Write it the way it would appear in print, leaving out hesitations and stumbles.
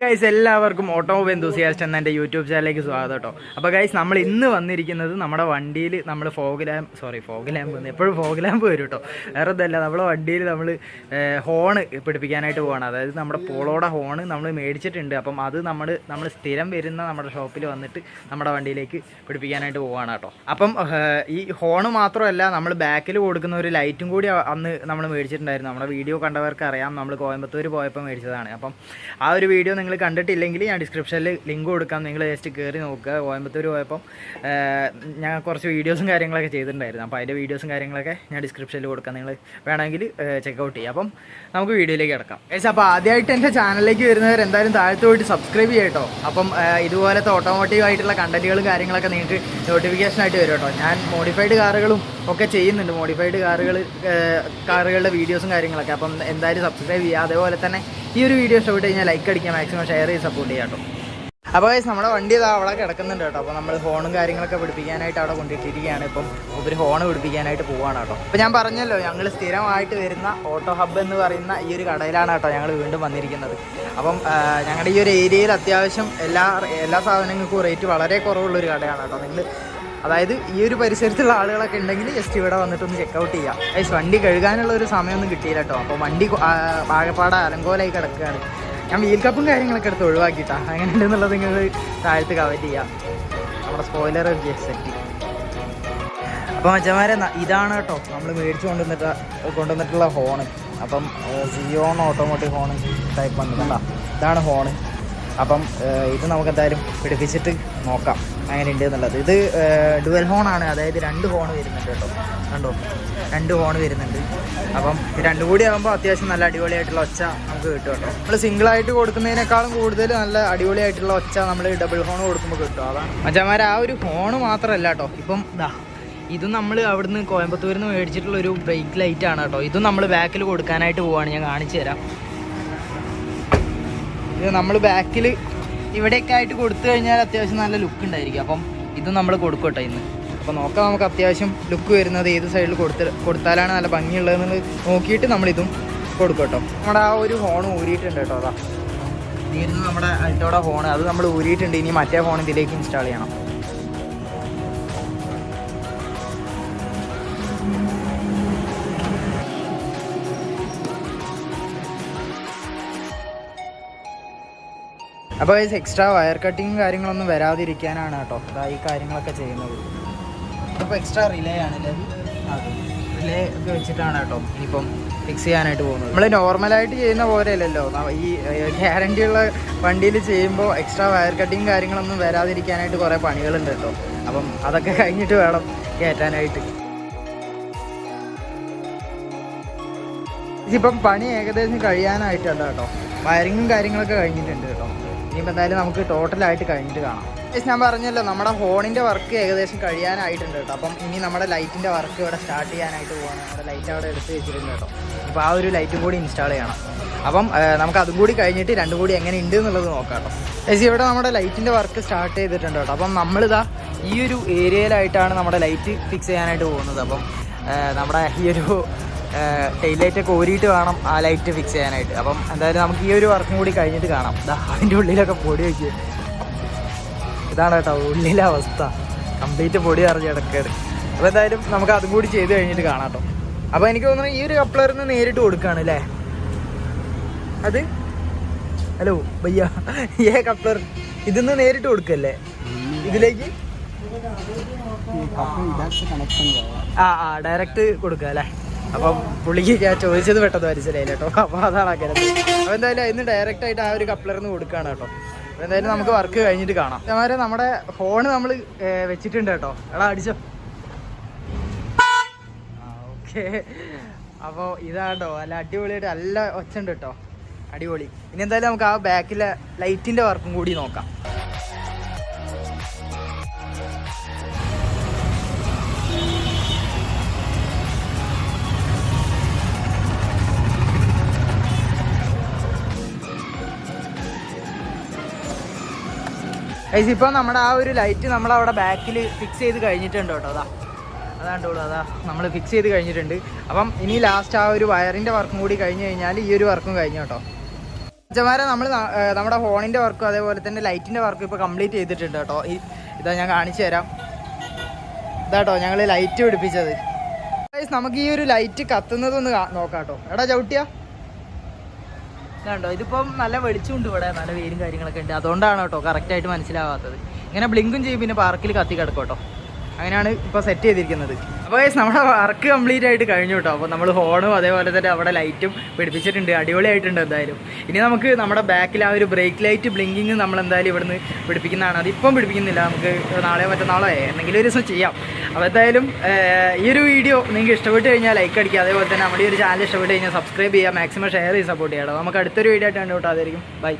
Guys എല്ലാവർക്കും automobile enthusiast എന്ന എൻ്റെ യൂട്യൂബ് ചാനലിലേക്ക് സ്വാഗതം കേട്ടോ. അപ്പോൾ ഗൈസ് നമ്മൾ ഇന്ന് വന്നിരിക്കുന്നത് നമ്മുടെ വണ്ടിയിൽ നമ്മൾ ഫോഗ് ലാമ്പ് എപ്പോഴും ഫോഗ് ലാമ്പ് വരും കേട്ടോ. വേറെ ഇതല്ല, നമ്മുടെ വണ്ടിയിൽ നമ്മൾ ഹോണ് പിടിപ്പിക്കാനായിട്ട് പോവാണ്. അതായത് നമ്മുടെ പോളോയുടെ ഹോണ് നമ്മൾ മേടിച്ചിട്ടുണ്ട്. അപ്പം അത് നമ്മൾ സ്ഥിരം വരുന്ന നമ്മുടെ ഷോപ്പിൽ വന്നിട്ട് നമ്മുടെ വണ്ടിയിലേക്ക് പിടിപ്പിക്കാനായിട്ട് പോവാണ് കേട്ടോ. അപ്പം ഈ ഹോണ് മാത്രമല്ല, നമ്മൾ ബാക്കിൽ കൊടുക്കുന്ന ഒരു ലൈറ്റും കൂടി അന്ന് നമ്മൾ മേടിച്ചിട്ടുണ്ടായിരുന്നു. നമ്മുടെ വീഡിയോ കണ്ടവർക്ക് അറിയാം, നമ്മൾ കോയമ്പത്തൂർ പോയപ്പോൾ മേടിച്ചതാണ്. അപ്പം ആ ഒരു വീഡിയോ നിങ്ങൾ കണ്ടിട്ടില്ലെങ്കിൽ ഞാൻ ഡിസ്ക്രിപ്ഷനിൽ ലിങ്ക് കൊടുക്കാം, നിങ്ങൾ ജസ്റ്റ് കയറി നോക്കുക. കോയമ്പത്തൂർ പോയപ്പം ഞാൻ കുറച്ച് വീഡിയോസും കാര്യങ്ങളൊക്കെ ചെയ്തിട്ടുണ്ടായിരുന്നു. അപ്പോൾ അതിൻ്റെ വീഡിയോസും കാര്യങ്ങളൊക്കെ ഞാൻ ഡിസ്ക്രിപ്ഷനിൽ കൊടുക്കാം, നിങ്ങൾ വേണമെങ്കിൽ ചെക്കൗട്ട് ചെയ്യാം. അപ്പം നമുക്ക് വീഡിയോയിലേക്ക് കിടക്കാം. അപ്പോൾ ആദ്യമായിട്ട് എൻ്റെ ചാനലിലേക്ക് വരുന്നവർ എന്തായാലും താഴത്ത് പോയിട്ട് സബ്സ്ക്രൈബ് ചെയ്യാം കേട്ടോ. അപ്പം ഇതുപോലത്തെ ഓട്ടോമോട്ടീവ് ആയിട്ടുള്ള കണ്ടന്റുകളും കാര്യങ്ങളൊക്കെ നിങ്ങൾക്ക് നോട്ടിഫിക്കേഷനായിട്ട് വരും കേട്ടോ. ഞാൻ മോഡിഫൈഡ് കാറുകളും ഒക്കെ ചെയ്യുന്നുണ്ട്, മോഡിഫൈഡ് കാറുകളുടെ വീഡിയോസും കാര്യങ്ങളൊക്കെ. അപ്പം എന്തായാലും സബ്സ്ക്രൈബ് ചെയ്യുക. അതേപോലെ തന്നെ ഈ ഒരു വീഡിയോ ഇഷ്ടപ്പെട്ട് കഴിഞ്ഞാൽ ലൈക്ക് അടിക്കുക, മാക്സിമം ഷെയർ ചെയ്ത് സപ്പോർട്ട് ചെയ്യാം കേട്ടോ. അപ്പോൾ നമ്മുടെ വണ്ടി അവിടെ കിടക്കുന്നുണ്ട് കേട്ടോ. അപ്പോൾ നമ്മൾ ഹോണും കാര്യങ്ങളൊക്കെ പിടിപ്പിക്കാനായിട്ട് അവിടെ കൊണ്ടിട്ടിരിക്കുകയാണ്. ഇപ്പം ഒരു ഹോണ് പിടിപ്പിക്കാനായിട്ട് പോവാണ് കേട്ടോ. അപ്പോൾ ഞാൻ പറഞ്ഞല്ലോ, ഞങ്ങൾ സ്ഥിരമായിട്ട് വരുന്ന ഓട്ടോ ഹബ്ബ് എന്ന് പറയുന്ന ഈ ഒരു കടയിലാണ് കേട്ടോ ഞങ്ങൾ വീണ്ടും വന്നിരിക്കുന്നത്. അപ്പം ഞങ്ങളുടെ ഈ ഒരു ഏരിയയിൽ അത്യാവശ്യം എല്ലാ സാധനങ്ങൾക്കും റേറ്റ് വളരെ കുറവുള്ളൊരു കടയാണ് കേട്ടോ. നിങ്ങൾ അതായത് ഈ ഒരു പരിസരത്തുള്ള ആളുകളൊക്കെ ഉണ്ടെങ്കിൽ ജസ്റ്റ് ഇവിടെ വന്നിട്ടൊന്ന് ചെക്കൗട്ട് ചെയ്യാം. വണ്ടി കഴുകാനുള്ള ഒരു സമയമൊന്നും കിട്ടിയില്ല കേട്ടോ. അപ്പോൾ വണ്ടി ആകെപ്പാടെ അലങ്കോലായി കിടക്കുകയാണ്. ഞാൻ വീൽ കപ്പും കാര്യങ്ങളൊക്കെ എടുത്ത് ഒഴിവാക്കിയിട്ടാണ്. അങ്ങനെ ഉണ്ടെന്നുള്ളത് നിങ്ങൾ താഴത്ത് കവറ്റ് ചെയ്യാം. നമ്മുടെ സ്പോയിലർ സെറ്റ്. അപ്പോൾ മച്ചന്മാരെ, ഇതാണ് കേട്ടോ നമ്മൾ മേടിച്ച് കൊണ്ടുവന്നിട്ടുള്ള ഹോണ്. അപ്പം സിയോൺ ഓട്ടോമോട്ടീവ് ഹോണ് ടൈപ്പ് ആണ് കേട്ടോ. ഇതാണ് ഹോണ്. അപ്പം ഇത് നമുക്ക് എന്തായാലും പിടിപ്പിച്ചിട്ട് നോക്കാം അങ്ങനെ ഉണ്ട് എന്നുള്ളത്. ഇത് ഡുവൽ ഹോണാണ്, അതായത് 2 ഹോണ് വരുന്നുണ്ട് കേട്ടോ. കണ്ടോ, 2 ഹോണ് വരുന്നുണ്ട്. അപ്പം രണ്ടും കൂടി ആകുമ്പോൾ അത്യാവശ്യം നല്ല അടിപൊളിയായിട്ടുള്ള ഒച്ച നമുക്ക് കിട്ടും കേട്ടോ. നമ്മൾ സിംഗിളായിട്ട് കൊടുക്കുന്നതിനേക്കാളും കൂടുതൽ നല്ല അടിപൊളിയായിട്ടുള്ള ഒച്ച നമ്മൾ ഡബിൾ ഹോൺ കൊടുക്കുമ്പോൾ കിട്ടും. അതാണ് മച്ചാന്മാരെ, ആ ഒരു ഹോണ് മാത്രമല്ല കേട്ടോ. ഇപ്പം ഇതും നമ്മൾ അവിടുന്ന് കോയമ്പത്തൂരിൽ നിന്ന് മേടിച്ചിട്ടുള്ള ഒരു ബ്രേക്ക് ലൈറ്റാണ് കേട്ടോ. ഇതും നമ്മൾ ബാക്കിൽ കൊടുക്കാനായിട്ട് പോവുകയാണ്. ഞാൻ കാണിച്ചു തരാം. ഇത് നമ്മൾ ബാക്കിൽ ഇവിടെയൊക്കെ ആയിട്ട് കൊടുത്തു കഴിഞ്ഞാൽ അത്യാവശ്യം നല്ല ലുക്ക് ഉണ്ടായിരിക്കും. അപ്പം ഇതും നമ്മൾ കൊടുക്കട്ടെ ഇന്ന്. അപ്പോൾ നോക്കാം നമുക്ക് അത്യാവശ്യം ലുക്ക് വരുന്നത് ഏത് സൈഡിൽ കൊടുത്താലാണ് നല്ല ഭംഗിയുള്ളതെന്ന് നോക്കിയിട്ട് നമ്മളിതും കൊടുക്കട്ടോ. നമ്മുടെ ആ ഒരു ഹോൺ ഊരിയിട്ടുണ്ട് കേട്ടോ. അതാ ഇതായിരുന്നു നമ്മുടെ അൾട്ടോയുടെ ഹോൺ. അത് നമ്മൾ ഊരിയിട്ടുണ്ട്. ഇനി മറ്റേ ഫോൺ ഇതിലേക്ക് ഇൻസ്റ്റാൾ ചെയ്യണം. അപ്പോൾ എക്സ്ട്രാ വയർ കട്ടിങ് കാര്യങ്ങളൊന്നും വരാതിരിക്കാനാണ് കേട്ടോ ഈ കാര്യങ്ങളൊക്കെ ചെയ്യുന്നത്. ഇപ്പോൾ എക്സ്ട്രാ റിലേ ആണല്ലേ, റിലേ ഒക്കെ വെച്ചിട്ടാണ് കേട്ടോ ഇനിയിപ്പം ഫിക്സ് ചെയ്യാനായിട്ട് പോകുന്നത്. നമ്മൾ നോർമലായിട്ട് ചെയ്യുന്ന പോലെയല്ലല്ലോ, ഈ ഗ്യാരണ്ടിയുള്ള വണ്ടിയിൽ ചെയ്യുമ്പോൾ എക്സ്ട്രാ വയർ കട്ടിങ് കാര്യങ്ങളൊന്നും വരാതിരിക്കാനായിട്ട് കുറേ പണികളുണ്ട് കേട്ടോ. അപ്പം അതൊക്കെ കഴിഞ്ഞിട്ട് വേണം കയറ്റാനായിട്ട്. ഇതിപ്പം പണി ഏകദേശം കഴിയാനായിട്ടുണ്ട് കേട്ടോ. വയറിങ്ങും കാര്യങ്ങളൊക്കെ കഴിഞ്ഞിട്ടുണ്ട് കേട്ടോ. ഇനിയിപ്പോൾ എന്തായാലും നമുക്ക് ടോട്ടലായിട്ട് കഴിഞ്ഞിട്ട് കാണാം. ഞാൻ പറഞ്ഞല്ലോ, നമ്മുടെ ഹോണിൻ്റെ വർക്ക് ഏകദേശം കഴിയാനായിട്ടുണ്ട് കേട്ടോ. അപ്പം ഇനി നമ്മുടെ ലൈറ്റിൻ്റെ വർക്ക് ഇവിടെ സ്റ്റാർട്ട് ചെയ്യാനായിട്ട് പോവാണ്. നമ്മുടെ ലൈറ്റ് അവിടെ എടുത്ത് വെച്ചിട്ടുണ്ട് കേട്ടോ. ഇപ്പോൾ ആ ഒരു ലൈറ്റും കൂടി ഇൻസ്റ്റാൾ ചെയ്യണം. അപ്പം നമുക്ക് അതും കൂടി കഴിഞ്ഞിട്ട് രണ്ടും കൂടി എങ്ങനെ ഉണ്ട് എന്നുള്ളത് നോക്കാം കേട്ടോ. ഇവിടെ നമ്മുടെ ലൈറ്റിൻ്റെ വർക്ക് സ്റ്റാർട്ട് ചെയ്തിട്ടുണ്ട് കേട്ടോ. അപ്പം നമ്മളിതാ ഈ ഒരു ഏരിയയിലായിട്ടാണ് നമ്മുടെ ലൈറ്റ് ഫിക്സ് ചെയ്യാനായിട്ട് പോകുന്നത്. അപ്പം നമ്മുടെ ഈ ഒരു ടൈലൈറ്റൊക്കെ ഊരിയിട്ട് വേണം ആ ലൈറ്റ് ഫിക്സ് ചെയ്യാനായിട്ട്. അപ്പം എന്തായാലും നമുക്ക് ഈ ഒരു വർക്കും കൂടി കഴിഞ്ഞിട്ട് കാണാം. അതിൻ്റെ ഉള്ളിലൊക്കെ പൊടി വയ്ക്കുക. ഇതാണ് കേട്ടോ ഉള്ളിലെ അവസ്ഥ, കംപ്ലീറ്റ് പൊടി അറിഞ്ഞ് കിടക്കുകയാണ്. അപ്പോൾ എന്തായാലും നമുക്ക് അതും കൂടി ചെയ്ത് കഴിഞ്ഞിട്ട് കാണാം കേട്ടോ. അപ്പോൾ എനിക്ക് തോന്നുന്നു ഈ ഒരു കപ്ലറിൽ നിന്ന് നേരിട്ട് കൊടുക്കുകയാണ് അല്ലേ അത്. ഹലോ ഭയ്യ, കപ്ലർ ഇതിന്ന് നേരിട്ട് കൊടുക്കല്ലേ ഇതിലേക്ക്? ഡയറക്റ്റ് കൊടുക്കുക അല്ലേ. അപ്പം പുള്ളിക്ക് ഞാൻ ചോദിച്ചത് പെട്ടെന്ന് മനസ്സിലായില്ല കേട്ടോ. അപ്പോൾ അതാണ് ആക്കരുത്. അപ്പോൾ എന്തായാലും ഇന്ന് ഡയറക്റ്റ് ആയിട്ട് ആ ഒരു കപ്ലറിന്ന് കൊടുക്കുകയാണ് കേട്ടോ. അപ്പോൾ എന്തായാലും നമുക്ക് വർക്ക് കഴിഞ്ഞിട്ട് കാണാം. അതേമാതിരി നമ്മുടെ ഫോണ് നമ്മൾ വെച്ചിട്ടുണ്ട് കേട്ടോ. എടാ അടിച്ചോ. ഓക്കെ, അപ്പോൾ ഇതാട്ടോ നല്ല അടിപൊളിയായിട്ട് നല്ല ഒച്ച ഉണ്ട് കേട്ടോ, അടിപൊളി. ഇനി എന്തായാലും നമുക്ക് ആ ബാക്കിലെ ലൈറ്റിൻ്റെ വർക്കും കൂടി നോക്കാം. ഇപ്പോൾ നമ്മുടെ ആ ഒരു ലൈറ്റ് നമ്മളവിടെ ബാക്കിൽ ഫിക്സ് ചെയ്ത് കഴിഞ്ഞിട്ടുണ്ട് കേട്ടോ. അതാണ്ടോളൂ, നമ്മൾ ഫിക്സ് ചെയ്ത് കഴിഞ്ഞിട്ടുണ്ട്. അപ്പം ഇനി ലാസ്റ്റ് ആ ഒരു വയറിൻ്റെ വർക്കും കൂടി കഴിഞ്ഞ് കഴിഞ്ഞാൽ ഈ ഒരു വർക്കും കഴിഞ്ഞു കേട്ടോ. അച്ഛന്മാരെ നമ്മൾ നമ്മുടെ ഹോണിൻ്റെ വർക്കും അതേപോലെ തന്നെ ലൈറ്റിൻ്റെ വർക്കും ഇപ്പോൾ കംപ്ലീറ്റ് ചെയ്തിട്ടുണ്ട് കേട്ടോ. ഇതാ ഞാൻ കാണിച്ചു തരാം. ഇതാട്ടോ ഞങ്ങൾ ലൈറ്റ് പിടിപ്പിച്ചത്. നമുക്ക് ഈ ഒരു ലൈറ്റ് കത്തുന്നതൊന്ന് നോക്കാം കേട്ടോ. എടാ ചവിട്ടിയാ ഇതാണ്ടോ, ഇതിപ്പം നല്ല വെളിച്ചമുണ്ട് ഇവിടെ, നല്ല വെയിലും കാര്യങ്ങളൊക്കെ ഉണ്ട്. അതുകൊണ്ടാണ് കേട്ടോ കറക്റ്റായിട്ട് മനസ്സിലാവാത്തത്. ഇങ്ങനെ ബ്ലിങ്കും ചെയ്യും, പിന്നെ പാർക്കിൽ കത്തി കിടക്കും കേട്ടോ. അങ്ങനെയാണ് ഇപ്പോൾ സെറ്റ് ചെയ്തിരിക്കുന്നത്. അപ്പോൾ നമ്മുടെ വർക്ക് കംപ്ലീറ്റ് ആയിട്ട് കഴിഞ്ഞു കേട്ടോ. അപ്പോൾ നമ്മൾ ഹോണും അതേപോലെ തന്നെ അവിടെ ലൈറ്റും പിടിപ്പിച്ചിട്ടുണ്ട്. അടിപൊളിയായിട്ടുണ്ട് എന്തായാലും. ഇനി നമുക്ക് നമ്മുടെ ബാക്കിൽ ആ ഒരു ബ്രേക്ക് ലൈറ്റ് ബ്ലിങ്കിങ് നമ്മൾ എന്തായാലും ഇവിടുന്ന് പിടിപ്പിക്കുന്നതാണ്. അതിപ്പം പിടിപ്പിക്കുന്നില്ല, നമുക്ക് നാളെയോ മറ്റന്നാളോ എന്തെങ്കിലും ഒരു ദിവസം ചെയ്യാം. അപ്പോൾ എന്തായാലും ഈ ഒരു വീഡിയോ നിങ്ങൾക്ക് ഇഷ്ടപ്പെട്ട് കഴിഞ്ഞാൽ ലൈക്ക് അടിക്കുക. അതേപോലെ തന്നെ നമ്മുടെ ഈ ഒരു ചാനൽ ഇഷ്ടപ്പെട്ട് കഴിഞ്ഞാൽ സബ്സ്ക്രൈബ് ചെയ്യുക, മാക്സിമം ഷെയർ ചെയ്ത് സപ്പോർട്ട് ചെയ്യാം. നമുക്ക് അടുത്തൊരു വീഡിയോ ആയിട്ട് കണ്ടുകൂട്ടാതായിരിക്കും. ബൈ.